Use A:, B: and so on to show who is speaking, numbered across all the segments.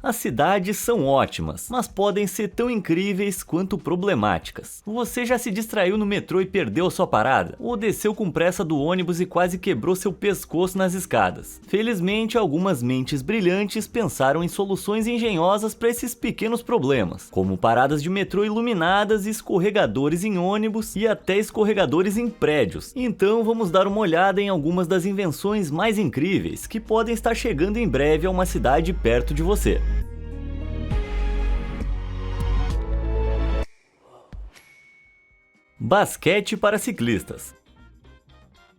A: As cidades são ótimas, mas podem ser tão incríveis quanto problemáticas. Você já se distraiu no metrô e perdeu a sua parada? Ou desceu com pressa do ônibus e quase quebrou seu pescoço nas escadas? Felizmente, algumas mentes brilhantes pensaram em soluções engenhosas para esses pequenos problemas, como paradas de metrô iluminadas, escorregadores em ônibus e até escorregadores em prédios. Então vamos dar uma olhada em algumas das invenções mais incríveis que podem estar chegando em breve a uma cidade perto de você. Basquete para ciclistas.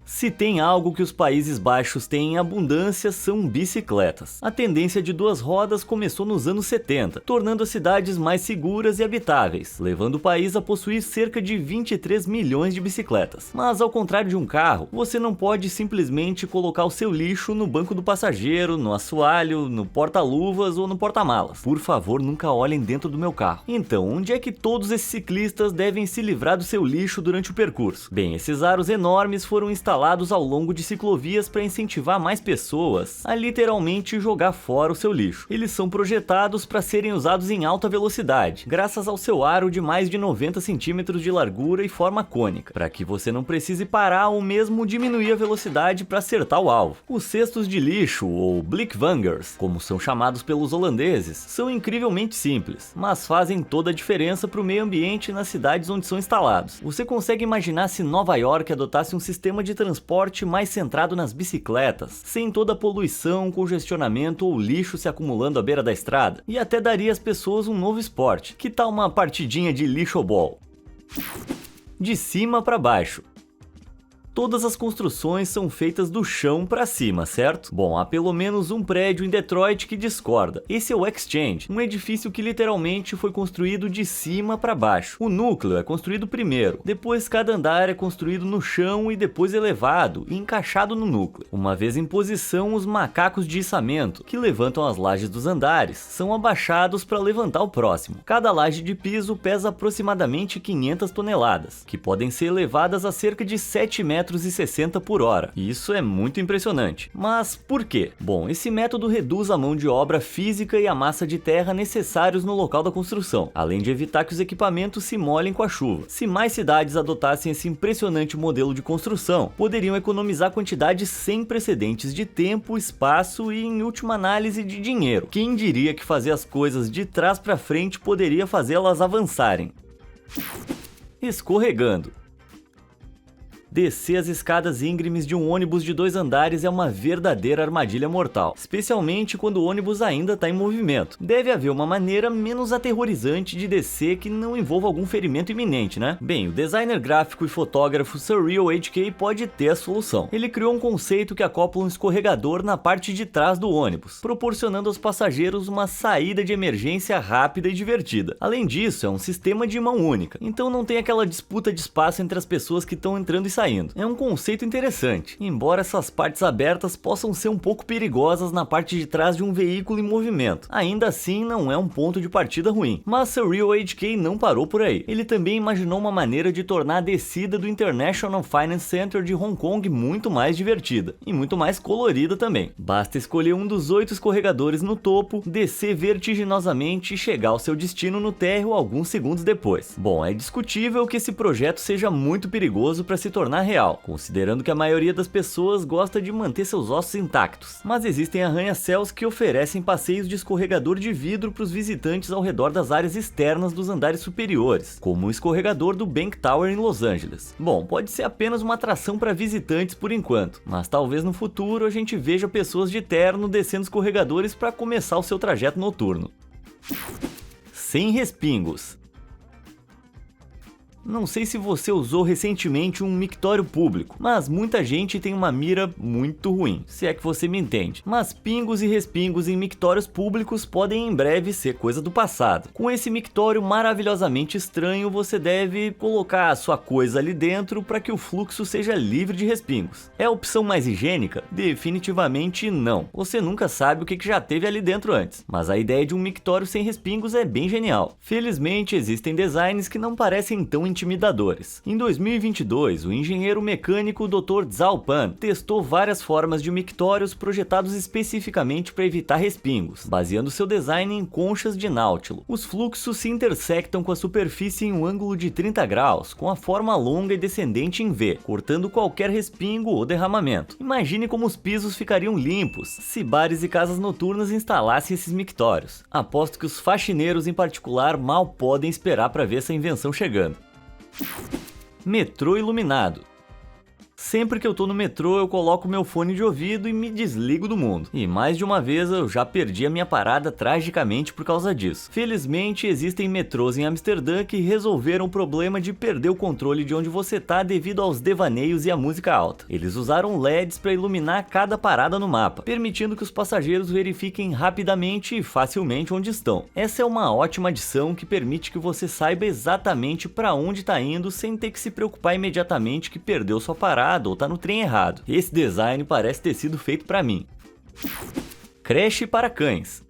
A: Se tem algo que os Países Baixos têm em abundância, são bicicletas. A tendência de duas rodas começou nos anos 70, tornando as cidades mais seguras e habitáveis, levando o país a possuir cerca de 23 milhões de bicicletas. Mas ao contrário de um carro, você não pode simplesmente colocar o seu lixo no banco do passageiro, no assoalho, no porta-luvas ou no porta-malas. Por favor, nunca olhem dentro do meu carro. Então, onde é que todos esses ciclistas devem se livrar do seu lixo durante o percurso? Bem, esses aros enormes foram instalados ao longo de ciclovias para incentivar mais pessoas a literalmente jogar fora o seu lixo. Eles são projetados para serem usados em alta velocidade, graças ao seu aro de mais de 90 centímetros de largura e forma cônica, para que você não precise parar ou mesmo diminuir a velocidade para acertar o alvo. Os cestos de lixo, ou blikvangers, como são chamados pelos holandeses, são incrivelmente simples, mas fazem toda a diferença para o meio ambiente nas cidades onde são instalados. Você consegue imaginar se Nova York adotasse um sistema de transporte mais centrado nas bicicletas, sem toda a poluição, congestionamento ou lixo se acumulando à beira da estrada? E até daria às pessoas um novo esporte. Que tal uma partidinha de lixobol? De cima para baixo. Todas as construções são feitas do chão para cima, certo? Bom, há pelo menos um prédio em Detroit que discorda. Esse é o Exchange, um edifício que literalmente foi construído de cima para baixo. O núcleo é construído primeiro, depois cada andar é construído no chão e depois elevado e encaixado no núcleo. Uma vez em posição, os macacos de içamento, que levantam as lajes dos andares, são abaixados para levantar o próximo. Cada laje de piso pesa aproximadamente 500 toneladas, que podem ser elevadas a cerca de 7,60 metros por hora. Isso é muito impressionante. Mas por quê? Bom, esse método reduz a mão de obra física e a massa de terra necessários no local da construção, além de evitar que os equipamentos se molhem com a chuva. Se mais cidades adotassem esse impressionante modelo de construção, poderiam economizar quantidades sem precedentes de tempo, espaço e, em última análise, de dinheiro. Quem diria que fazer as coisas de trás para frente poderia fazê-las avançarem? Escorregando. Descer as escadas íngremes de um ônibus de 2 andares é uma verdadeira armadilha mortal, especialmente quando o ônibus ainda está em movimento. Deve haver uma maneira menos aterrorizante de descer que não envolva algum ferimento iminente, né? Bem, o designer gráfico e fotógrafo Surreal HK pode ter a solução. Ele criou um conceito que acopla um escorregador na parte de trás do ônibus, proporcionando aos passageiros uma saída de emergência rápida e divertida. Além disso, é um sistema de mão única, então não tem aquela disputa de espaço entre as pessoas que estão entrando e saindo. É um conceito interessante, embora essas partes abertas possam ser um pouco perigosas na parte de trás de um veículo em movimento. Ainda assim, não é um ponto de partida ruim. Mas Surreal HK não parou por aí. Ele também imaginou uma maneira de tornar a descida do International Finance Center de Hong Kong muito mais divertida, e muito mais colorida também. Basta escolher um dos 8 escorregadores no topo, descer vertiginosamente e chegar ao seu destino no térreo alguns segundos depois. Bom, é discutível que esse projeto seja muito perigoso para se tornar real, considerando que a maioria das pessoas gosta de manter seus ossos intactos. Mas existem arranha-céus que oferecem passeios de escorregador de vidro para os visitantes ao redor das áreas externas dos andares superiores, como o escorregador do Bank Tower em Los Angeles. Bom, pode ser apenas uma atração para visitantes por enquanto, mas talvez no futuro a gente veja pessoas de terno descendo escorregadores para começar o seu trajeto noturno. Sem respingos. Não sei se você usou recentemente um mictório público, mas muita gente tem uma mira muito ruim, se é que você me entende. Mas pingos e respingos em mictórios públicos podem em breve ser coisa do passado. Com esse mictório maravilhosamente estranho, você deve colocar a sua coisa ali dentro para que o fluxo seja livre de respingos. É a opção mais higiênica? Definitivamente não. Você nunca sabe o que já teve ali dentro antes, mas a ideia de um mictório sem respingos é bem genial. Felizmente existem designs que não parecem tão intimidadores. Em 2022, o engenheiro mecânico Dr. Zhao Pan testou várias formas de mictórios projetados especificamente para evitar respingos, baseando seu design em conchas de náutilo. Os fluxos se intersectam com a superfície em um ângulo de 30 graus, com a forma longa e descendente em V, cortando qualquer respingo ou derramamento. Imagine como os pisos ficariam limpos se bares e casas noturnas instalassem esses mictórios. Aposto que os faxineiros em particular mal podem esperar para ver essa invenção chegando. Metrô iluminado. Sempre que eu tô no metrô, eu coloco meu fone de ouvido e me desligo do mundo. E mais de uma vez eu já perdi a minha parada tragicamente por causa disso. Felizmente, existem metrôs em Amsterdã que resolveram o problema de perder o controle de onde você tá devido aos devaneios e à música alta. Eles usaram LEDs para iluminar cada parada no mapa, permitindo que os passageiros verifiquem rapidamente e facilmente onde estão. Essa é uma ótima adição que permite que você saiba exatamente para onde tá indo sem ter que se preocupar imediatamente que perdeu sua parada ou tá no trem errado. Esse design parece ter sido feito para mim. Creche para cães.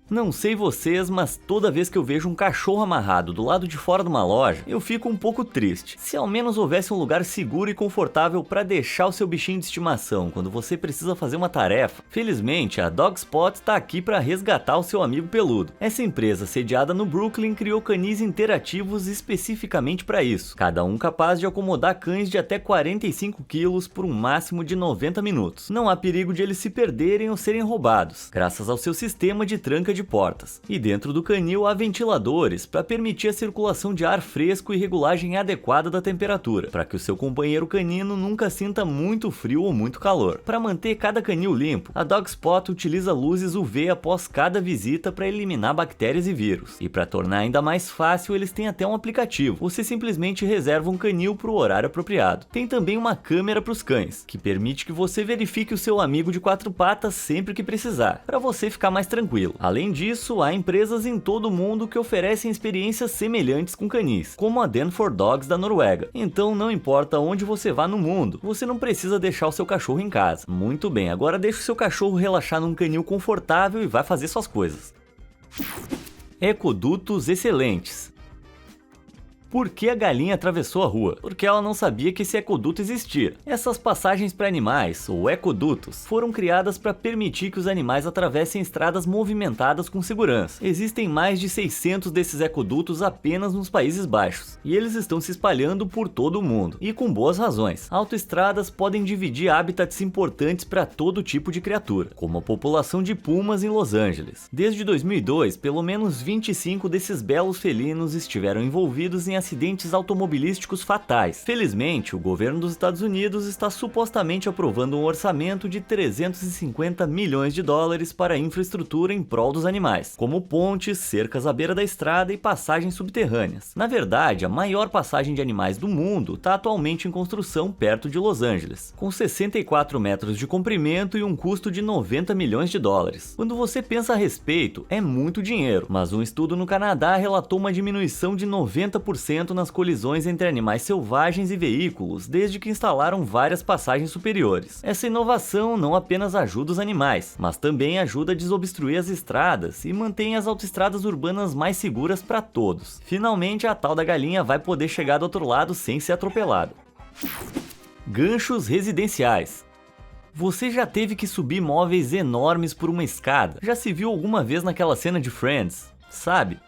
A: Não sei vocês, mas toda vez que eu vejo um cachorro amarrado do lado de fora de uma loja, eu fico um pouco triste. Se ao menos houvesse um lugar seguro e confortável para deixar o seu bichinho de estimação quando você precisa fazer uma tarefa. Felizmente, a Dogspot está aqui para resgatar o seu amigo peludo. Essa empresa, sediada no Brooklyn, criou canis interativos especificamente para isso, cada um capaz de acomodar cães de até 45 quilos por um máximo de 90 minutos. Não há perigo de eles se perderem ou serem roubados, graças ao seu sistema de tranca de portas. E dentro do canil há ventiladores para permitir a circulação de ar fresco e regulagem adequada da temperatura, para que o seu companheiro canino nunca sinta muito frio ou muito calor. Para manter cada canil limpo, a Dogspot utiliza luzes UV após cada visita para eliminar bactérias e vírus. E para tornar ainda mais fácil, eles têm até um aplicativo. Você simplesmente reserva um canil para o horário apropriado. Tem também uma câmera para os cães, que permite que você verifique o seu amigo de 4 patas sempre que precisar, para você ficar mais tranquilo. Além disso, há empresas em todo o mundo que oferecem experiências semelhantes com canis, como a Den for Dogs da Noruega. Então não importa onde você vá no mundo, você não precisa deixar o seu cachorro em casa. Muito bem, agora deixa o seu cachorro relaxar num canil confortável e vai fazer suas coisas. Ecodutos excelentes. Por que a galinha atravessou a rua? Porque ela não sabia que esse ecoduto existia. Essas passagens para animais, ou ecodutos, foram criadas para permitir que os animais atravessem estradas movimentadas com segurança. Existem mais de 600 desses ecodutos apenas nos Países Baixos, e eles estão se espalhando por todo o mundo, e com boas razões. Autoestradas podem dividir habitats importantes para todo tipo de criatura, como a população de pumas em Los Angeles. Desde 2002, pelo menos 25 desses belos felinos estiveram envolvidos em acidentes automobilísticos fatais. Felizmente, o governo dos Estados Unidos está supostamente aprovando um orçamento de 350 milhões de dólares para a infraestrutura em prol dos animais, como pontes, cercas à beira da estrada e passagens subterrâneas. Na verdade, a maior passagem de animais do mundo está atualmente em construção perto de Los Angeles, com 64 metros de comprimento e um custo de 90 milhões de dólares. Quando você pensa a respeito, é muito dinheiro, mas um estudo no Canadá relatou uma diminuição de 90% nas colisões entre animais selvagens e veículos desde que instalaram várias passagens superiores. Essa inovação não apenas ajuda os animais, mas também ajuda a desobstruir as estradas e mantém as autoestradas urbanas mais seguras para todos. Finalmente, a tal da galinha vai poder chegar do outro lado sem ser atropelada. Ganchos residenciais. Você já teve que subir móveis enormes por uma escada? Já se viu alguma vez naquela cena de Friends? Sabe?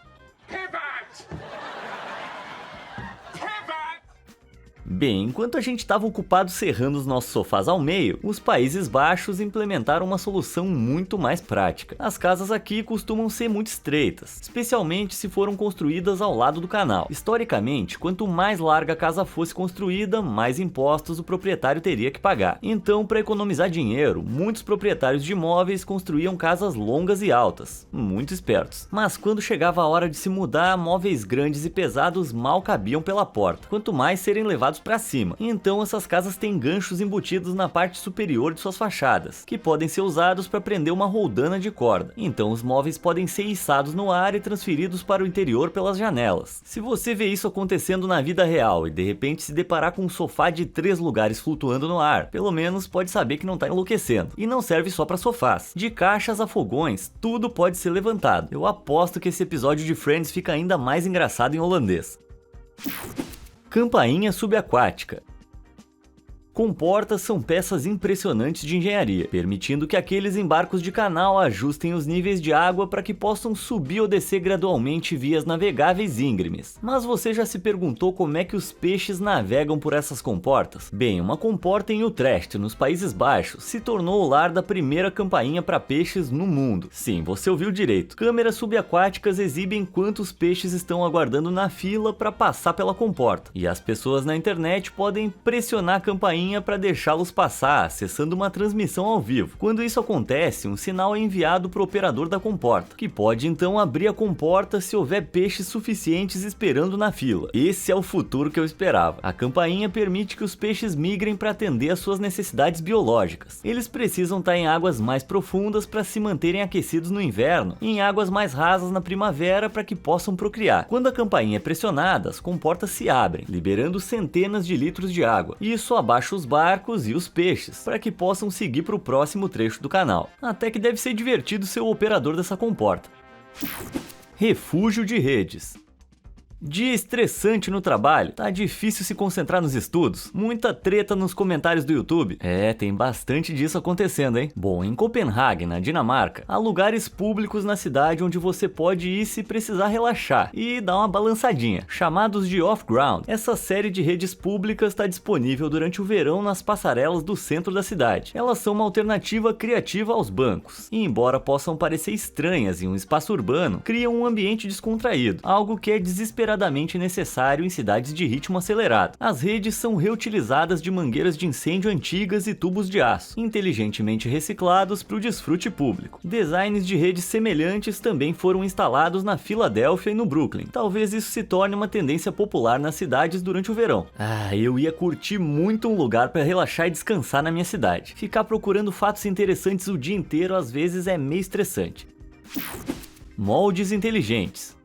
A: Bem, enquanto a gente estava ocupado serrando os nossos sofás ao meio, os Países Baixos implementaram uma solução muito mais prática. As casas aqui costumam ser muito estreitas, especialmente se foram construídas ao lado do canal. Historicamente, quanto mais larga a casa fosse construída, mais impostos o proprietário teria que pagar. Então, para economizar dinheiro, muitos proprietários de imóveis construíam casas longas e altas, muito espertos. Mas quando chegava a hora de se mudar, móveis grandes e pesados mal cabiam pela porta, quanto mais serem levados para cima. Então essas casas têm ganchos embutidos na parte superior de suas fachadas, que podem ser usados para prender uma roldana de corda. Então os móveis podem ser içados no ar e transferidos para o interior pelas janelas. Se você vê isso acontecendo na vida real e de repente se deparar com um sofá de 3 lugares flutuando no ar, pelo menos pode saber que não está enlouquecendo. E não serve só para sofás. De caixas a fogões, tudo pode ser levantado. Eu aposto que esse episódio de Friends fica ainda mais engraçado em holandês. Campainha subaquática. Comportas são peças impressionantes de engenharia, permitindo que aqueles em barcos de canal ajustem os níveis de água para que possam subir ou descer gradualmente vias navegáveis íngremes. Mas você já se perguntou como é que os peixes navegam por essas comportas? Bem, uma comporta em Utrecht, nos Países Baixos, se tornou o lar da primeira campainha para peixes no mundo. Sim, você ouviu direito. Câmeras subaquáticas exibem quantos peixes estão aguardando na fila para passar pela comporta. E as pessoas na internet podem pressionar a campainha para deixá-los passar, acessando uma transmissão ao vivo. Quando isso acontece, um sinal é enviado para o operador da comporta, que pode então abrir a comporta se houver peixes suficientes esperando na fila. Esse é o futuro que eu esperava. A campainha permite que os peixes migrem para atender às suas necessidades biológicas. Eles precisam estar em águas mais profundas para se manterem aquecidos no inverno e em águas mais rasas na primavera para que possam procriar. Quando a campainha é pressionada, as comportas se abrem, liberando centenas de litros de água. Isso abaixa os barcos e os peixes, para que possam seguir para o próximo trecho do canal. Até que deve ser divertido ser o operador dessa comporta. Refúgio de redes. Dia estressante no trabalho, tá difícil se concentrar nos estudos, muita treta nos comentários do YouTube. Tem bastante disso acontecendo, hein? Bom, em Copenhague, na Dinamarca, há lugares públicos na cidade onde você pode ir se precisar relaxar e dar uma balançadinha, chamados de off-ground. Essa série de redes públicas está disponível durante o verão nas passarelas do centro da cidade. Elas são uma alternativa criativa aos bancos, e embora possam parecer estranhas em um espaço urbano, criam um ambiente descontraído, algo que é desesperadamente necessário em cidades de ritmo acelerado. As redes são reutilizadas de mangueiras de incêndio antigas e tubos de aço, inteligentemente reciclados para o desfrute público. Designs de redes semelhantes também foram instalados na Filadélfia e no Brooklyn. Talvez isso se torne uma tendência popular nas cidades durante o verão. Eu ia curtir muito um lugar para relaxar e descansar na minha cidade. Ficar procurando fatos interessantes o dia inteiro às vezes é meio estressante. Moldes inteligentes.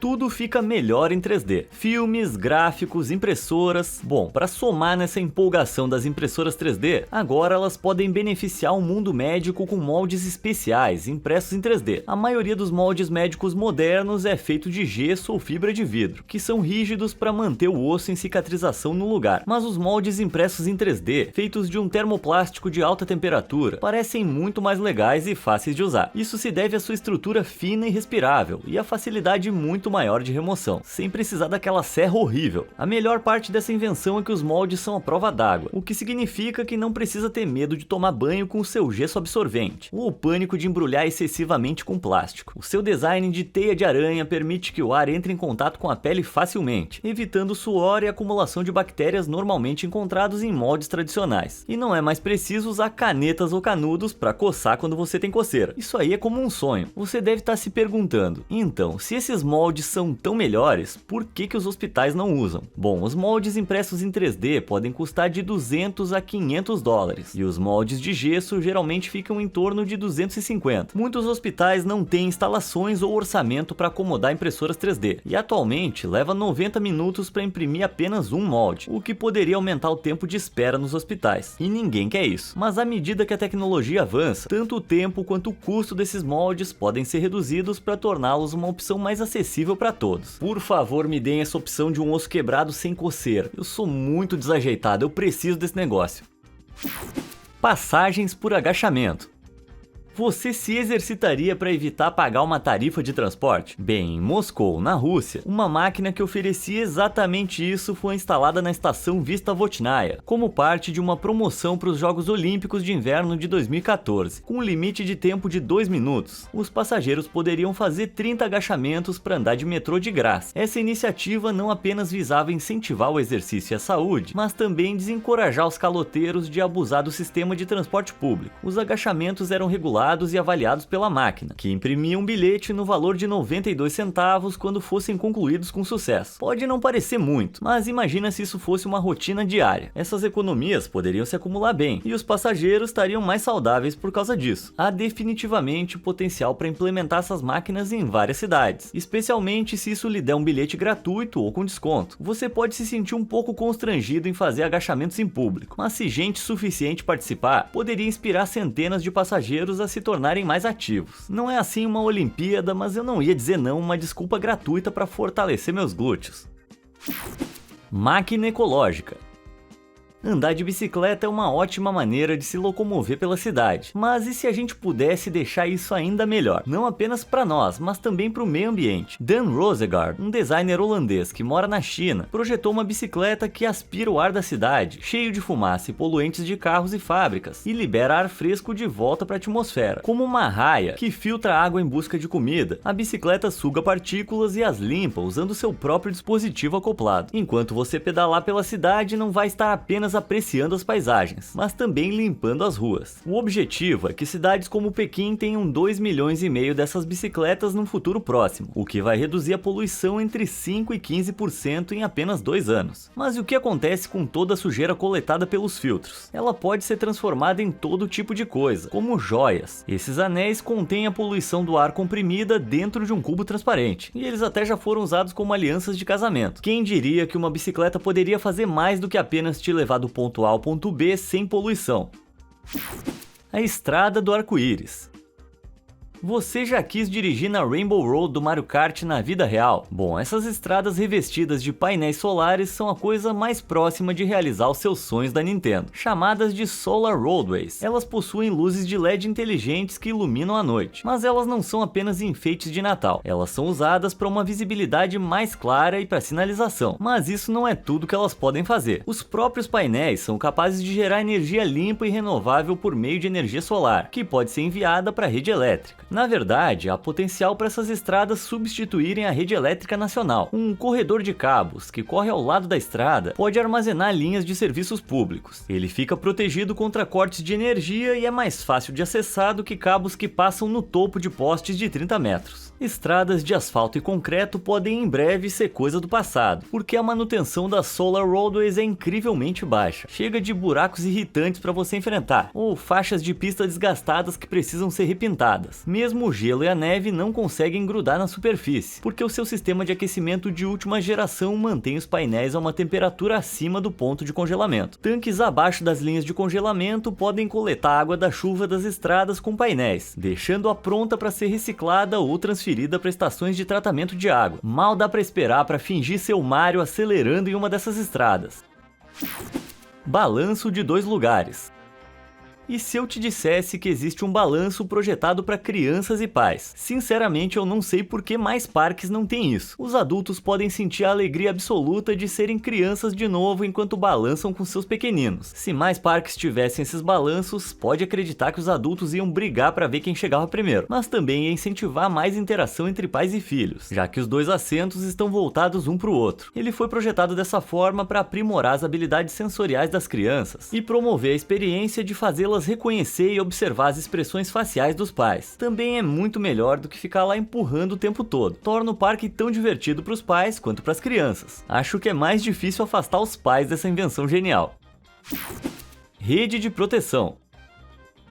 A: Tudo fica melhor em 3D. Filmes, gráficos, impressoras. Bom, para somar nessa empolgação das impressoras 3D, agora elas podem beneficiar o mundo médico com moldes especiais, impressos em 3D. A maioria dos moldes médicos modernos é feito de gesso ou fibra de vidro, que são rígidos para manter o osso em cicatrização no lugar. Mas os moldes impressos em 3D, feitos de um termoplástico de alta temperatura, parecem muito mais legais e fáceis de usar. Isso se deve à sua estrutura fina e respirável, e à facilidade muito maior de remoção, sem precisar daquela serra horrível. A melhor parte dessa invenção é que os moldes são à prova d'água, o que significa que não precisa ter medo de tomar banho com o seu gesso absorvente, ou o pânico de embrulhar excessivamente com plástico. O seu design de teia de aranha permite que o ar entre em contato com a pele facilmente, evitando suor e acumulação de bactérias normalmente encontrados em moldes tradicionais. E não é mais preciso usar canetas ou canudos para coçar quando você tem coceira. Isso aí é como um sonho. Você deve estar se perguntando, então, se esses moldes são tão melhores, por que os hospitais não usam? Bom, os moldes impressos em 3D podem custar de 200 a 500 dólares, e os moldes de gesso geralmente ficam em torno de 250. Muitos hospitais não têm instalações ou orçamento para acomodar impressoras 3D, e atualmente leva 90 minutos para imprimir apenas um molde, o que poderia aumentar o tempo de espera nos hospitais, e ninguém quer isso. Mas à medida que a tecnologia avança, tanto o tempo quanto o custo desses moldes podem ser reduzidos para torná-los uma opção mais acessível para todos. Por favor, me deem essa opção de um osso quebrado sem coceira. Eu sou muito desajeitado, eu preciso desse negócio. Passagens por agachamento. Você se exercitaria para evitar pagar uma tarifa de transporte? Bem, em Moscou, na Rússia, uma máquina que oferecia exatamente isso foi instalada na estação Vistavodnaya, como parte de uma promoção para os Jogos Olímpicos de Inverno de 2014, com um limite de tempo de 2 minutos. Os passageiros poderiam fazer 30 agachamentos para andar de metrô de graça. Essa iniciativa não apenas visava incentivar o exercício e a saúde, mas também desencorajar os caloteiros de abusar do sistema de transporte público. Os agachamentos eram regulados e avaliados pela máquina, que imprimia um bilhete no valor de 92 centavos quando fossem concluídos com sucesso. Pode não parecer muito, mas imagina se isso fosse uma rotina diária. Essas economias poderiam se acumular bem, e os passageiros estariam mais saudáveis por causa disso. Há definitivamente potencial para implementar essas máquinas em várias cidades, especialmente se isso lhe der um bilhete gratuito ou com desconto. Você pode se sentir um pouco constrangido em fazer agachamentos em público, mas se gente suficiente participar, poderia inspirar centenas de passageiros a se tornarem mais ativos. Não é assim uma Olimpíada, mas eu não ia dizer não uma desculpa gratuita para fortalecer meus glúteos. Máquina ecológica. Andar de bicicleta é uma ótima maneira de se locomover pela cidade, mas e se a gente pudesse deixar isso ainda melhor? Não apenas para nós, mas também para o meio ambiente. Dan Rosegaard, um designer holandês que mora na China, projetou uma bicicleta que aspira o ar da cidade, cheio de fumaça e poluentes de carros e fábricas, e libera ar fresco de volta para a atmosfera. Como uma raia que filtra água em busca de comida, a bicicleta suga partículas e as limpa usando seu próprio dispositivo acoplado. Enquanto você pedalar pela cidade, não vai estar apenas apreciando as paisagens, mas também limpando as ruas. O objetivo é que cidades como Pequim tenham 2,5 milhões dessas bicicletas no futuro próximo, o que vai reduzir a poluição entre 5% e 15% em apenas 2 anos. Mas e o que acontece com toda a sujeira coletada pelos filtros? Ela pode ser transformada em todo tipo de coisa, como joias. Esses anéis contêm a poluição do ar comprimida dentro de um cubo transparente, e eles até já foram usados como alianças de casamento. Quem diria que uma bicicleta poderia fazer mais do que apenas te levar do ponto A ao ponto B sem poluição? A Estrada do Arco-Íris. Você já quis dirigir na Rainbow Road do Mario Kart na vida real? Bom, essas estradas revestidas de painéis solares são a coisa mais próxima de realizar os seus sonhos da Nintendo, chamadas de Solar Roadways. Elas possuem luzes de LED inteligentes que iluminam a noite, mas elas não são apenas enfeites de Natal. Elas são usadas para uma visibilidade mais clara e para sinalização, mas isso não é tudo que elas podem fazer. Os próprios painéis são capazes de gerar energia limpa e renovável por meio de energia solar, que pode ser enviada para a rede elétrica. Na verdade, há potencial para essas estradas substituírem a rede elétrica nacional. Um corredor de cabos que corre ao lado da estrada pode armazenar linhas de serviços públicos. Ele fica protegido contra cortes de energia e é mais fácil de acessar do que cabos que passam no topo de postes de 30 metros. Estradas de asfalto e concreto podem em breve ser coisa do passado, porque a manutenção das Solar Roadways é incrivelmente baixa. Chega de buracos irritantes para você enfrentar, ou faixas de pista desgastadas que precisam ser repintadas. Mesmo o gelo e a neve não conseguem grudar na superfície, porque o seu sistema de aquecimento de última geração mantém os painéis a uma temperatura acima do ponto de congelamento. Tanques abaixo das linhas de congelamento podem coletar água da chuva das estradas com painéis, deixando-a pronta para ser reciclada ou transferida para estações de tratamento de água. Mal dá para esperar para fingir seu Mario acelerando em uma dessas estradas. Balanço de 2 lugares. E se eu te dissesse que existe um balanço projetado para crianças e pais? Sinceramente, eu não sei por que mais parques não têm isso. Os adultos podem sentir a alegria absoluta de serem crianças de novo enquanto balançam com seus pequeninos. Se mais parques tivessem esses balanços, pode acreditar que os adultos iam brigar para ver quem chegava primeiro, mas também ia incentivar mais interação entre pais e filhos, já que os 2 assentos estão voltados um para o outro. Ele foi projetado dessa forma para aprimorar as habilidades sensoriais das crianças e promover a experiência de fazê-las reconhecer e observar as expressões faciais dos pais. Também é muito melhor do que ficar lá empurrando o tempo todo. Torna o parque tão divertido para os pais quanto para as crianças. Acho que é mais difícil afastar os pais dessa invenção genial. Rede de proteção.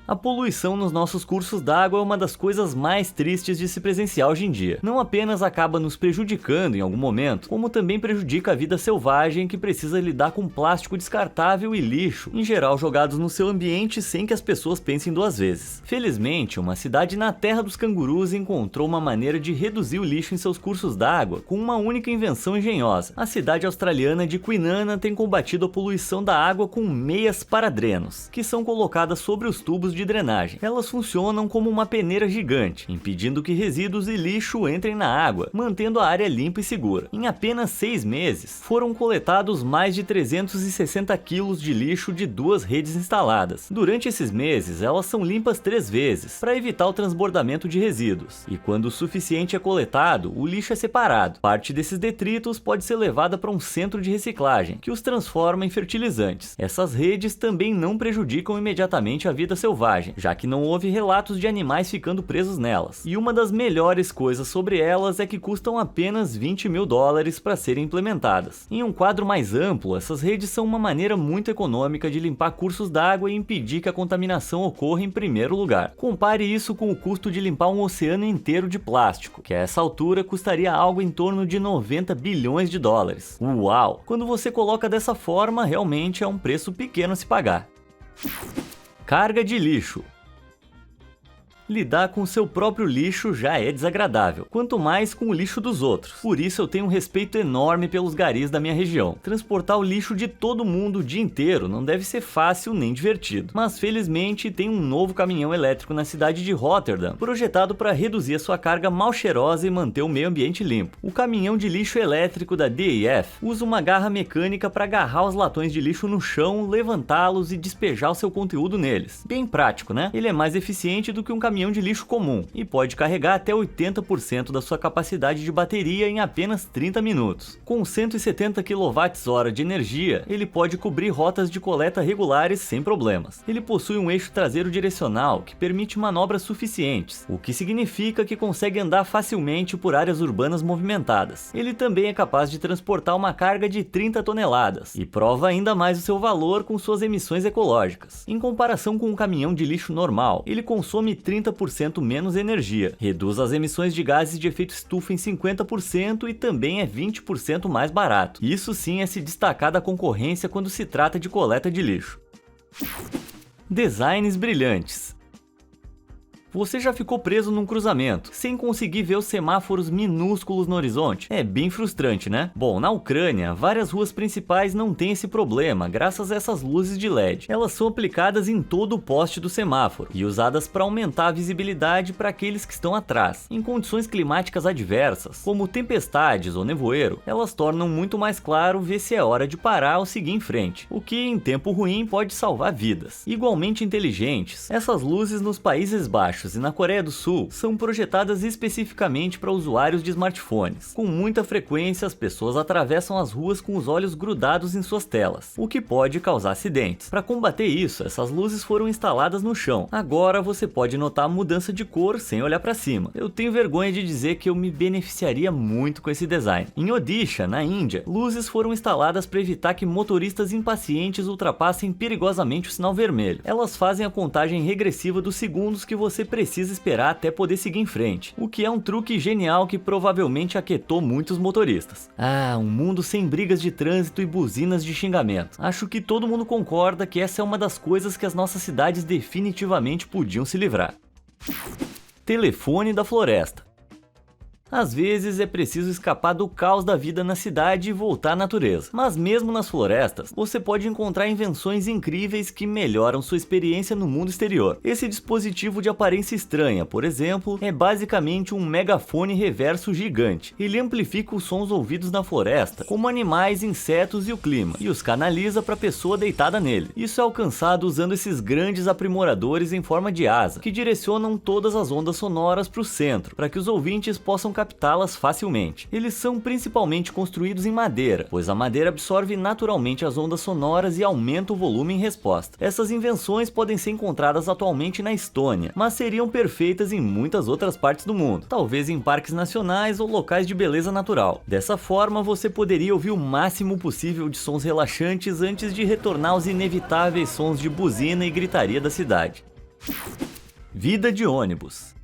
A: A poluição nos nossos cursos d'água é uma das coisas mais tristes de se presenciar hoje em dia. Não apenas acaba nos prejudicando em algum momento, como também prejudica a vida selvagem que precisa lidar com plástico descartável e lixo, em geral jogados no seu ambiente sem que as pessoas pensem 2 vezes. Felizmente, uma cidade na terra dos cangurus encontrou uma maneira de reduzir o lixo em seus cursos d'água com uma única invenção engenhosa. A cidade australiana de Kwinana tem combatido a poluição da água com meias paradrenos, que são colocadas sobre os tubos de drenagem. Elas funcionam como uma peneira gigante, impedindo que resíduos e lixo entrem na água, mantendo a área limpa e segura. Em apenas 6 meses, foram coletados mais de 360 quilos de lixo de 2 redes instaladas. Durante esses meses, elas são limpas 3 vezes, para evitar o transbordamento de resíduos. E quando o suficiente é coletado, o lixo é separado. Parte desses detritos pode ser levada para um centro de reciclagem, que os transforma em fertilizantes. Essas redes também não prejudicam imediatamente a vida selvagem, já que não houve relatos de animais ficando presos nelas. E uma das melhores coisas sobre elas é que custam apenas $20 mil para serem implementadas. Em um quadro mais amplo, essas redes são uma maneira muito econômica de limpar cursos d'água e impedir que a contaminação ocorra em primeiro lugar. Compare isso com o custo de limpar um oceano inteiro de plástico, que a essa altura custaria algo em torno de $90 bilhões. Uau! Quando você coloca dessa forma, realmente é um preço pequeno a se pagar. Carga de lixo. Lidar com seu próprio lixo já é desagradável, quanto mais com o lixo dos outros. Por isso eu tenho um respeito enorme pelos garis da minha região. Transportar o lixo de todo mundo o dia inteiro não deve ser fácil nem divertido. Mas felizmente tem um novo caminhão elétrico na cidade de Rotterdam, projetado para reduzir a sua carga mal cheirosa e manter o meio ambiente limpo. O caminhão de lixo elétrico da DEF usa uma garra mecânica para agarrar os latões de lixo no chão, levantá-los e despejar o seu conteúdo neles. Bem prático, né? Ele é mais eficiente do que um caminhão de lixo comum e pode carregar até 80% da sua capacidade de bateria em apenas 30 minutos. Com 170 kWh de energia, ele pode cobrir rotas de coleta regulares sem problemas. Ele possui um eixo traseiro direcional que permite manobras suficientes, o que significa que consegue andar facilmente por áreas urbanas movimentadas. Ele também é capaz de transportar uma carga de 30 toneladas e prova ainda mais o seu valor com suas emissões ecológicas. Em comparação com um caminhão de lixo normal, ele consome 30% menos energia, reduz as emissões de gases de efeito estufa em 50% e também é 20% mais barato. Isso sim é se destacar da concorrência quando se trata de coleta de lixo. Designs brilhantes. Você já ficou preso num cruzamento, sem conseguir ver os semáforos minúsculos no horizonte? É bem frustrante, né? Bom, na Ucrânia, várias ruas principais não têm esse problema, graças a essas luzes de LED. Elas são aplicadas em todo o poste do semáforo e usadas para aumentar a visibilidade para aqueles que estão atrás. Em condições climáticas adversas, como tempestades ou nevoeiro, elas tornam muito mais claro ver se é hora de parar ou seguir em frente, o que em tempo ruim pode salvar vidas. Igualmente inteligentes, essas luzes nos Países Baixos e na Coreia do Sul são projetadas especificamente para usuários de smartphones. Com muita frequência, as pessoas atravessam as ruas com os olhos grudados em suas telas, o que pode causar acidentes. Para combater isso, essas luzes foram instaladas no chão. Agora você pode notar a mudança de cor sem olhar para cima. Eu tenho vergonha de dizer que eu me beneficiaria muito com esse design. Em Odisha, na Índia, luzes foram instaladas para evitar que motoristas impacientes ultrapassem perigosamente o sinal vermelho. Elas fazem a contagem regressiva dos segundos que você precisa esperar até poder seguir em frente, o que é um truque genial que provavelmente aquietou muitos motoristas. Ah, um mundo sem brigas de trânsito e buzinas de xingamento. Acho que todo mundo concorda que essa é uma das coisas que as nossas cidades definitivamente podiam se livrar. Telefone da floresta. Às vezes é preciso escapar do caos da vida na cidade e voltar à natureza. Mas mesmo nas florestas, você pode encontrar invenções incríveis que melhoram sua experiência no mundo exterior. Esse dispositivo de aparência estranha, por exemplo, é basicamente um megafone reverso gigante. Ele amplifica os sons ouvidos na floresta, como animais, insetos e o clima, e os canaliza para a pessoa deitada nele. Isso é alcançado usando esses grandes aprimoradores em forma de asa, que direcionam todas as ondas sonoras para o centro, para que os ouvintes possam captá-las facilmente. Eles são principalmente construídos em madeira, pois a madeira absorve naturalmente as ondas sonoras e aumenta o volume em resposta. Essas invenções podem ser encontradas atualmente na Estônia, mas seriam perfeitas em muitas outras partes do mundo, talvez em parques nacionais ou locais de beleza natural. Dessa forma, você poderia ouvir o máximo possível de sons relaxantes antes de retornar aos inevitáveis sons de buzina e gritaria da cidade. Vida de ônibus.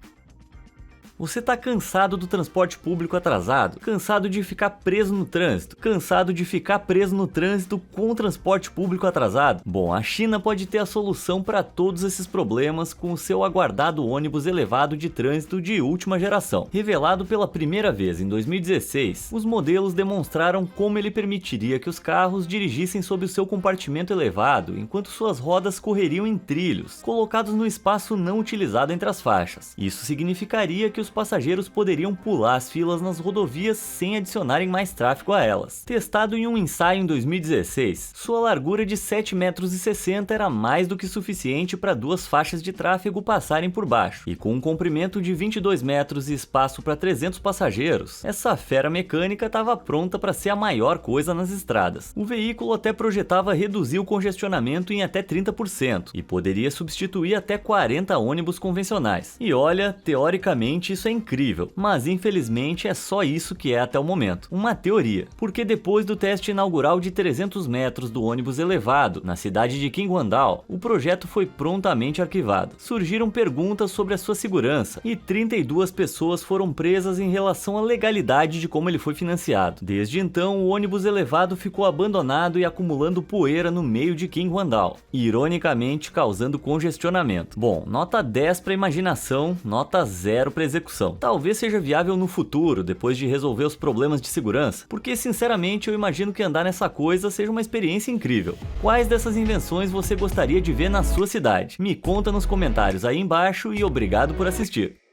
A: Você tá cansado do transporte público atrasado? Cansado de ficar preso no trânsito? Cansado de ficar preso no trânsito com o transporte público atrasado? Bom, a China pode ter a solução para todos esses problemas com o seu aguardado ônibus elevado de trânsito de última geração. Revelado pela primeira vez em 2016, os modelos demonstraram como ele permitiria que os carros dirigissem sob o seu compartimento elevado, enquanto suas rodas correriam em trilhos, colocados no espaço não utilizado entre as faixas. Isso significaria que os passageiros poderiam pular as filas nas rodovias sem adicionarem mais tráfego a elas. Testado em um ensaio em 2016, sua largura de 7,60 metros era mais do que suficiente para duas faixas de tráfego passarem por baixo, e com um comprimento de 22 metros e espaço para 300 passageiros, essa fera mecânica estava pronta para ser a maior coisa nas estradas. O veículo até projetava reduzir o congestionamento em até 30% e poderia substituir até 40 ônibus convencionais. E olha, teoricamente isso é incrível, mas infelizmente é só isso que é até o momento, uma teoria. Porque depois do teste inaugural de 300 metros do ônibus elevado, na cidade de Qinguandao, o projeto foi prontamente arquivado. Surgiram perguntas sobre a sua segurança e 32 pessoas foram presas em relação à legalidade de como ele foi financiado. Desde então, o ônibus elevado ficou abandonado e acumulando poeira no meio de Qinguandao, ironicamente causando congestionamento. Bom, nota 10 para imaginação, nota 0 para execução. Talvez seja viável no futuro, depois de resolver os problemas de segurança, porque sinceramente eu imagino que andar nessa coisa seja uma experiência incrível. Quais dessas invenções você gostaria de ver na sua cidade? Me conta nos comentários aí embaixo e obrigado por assistir.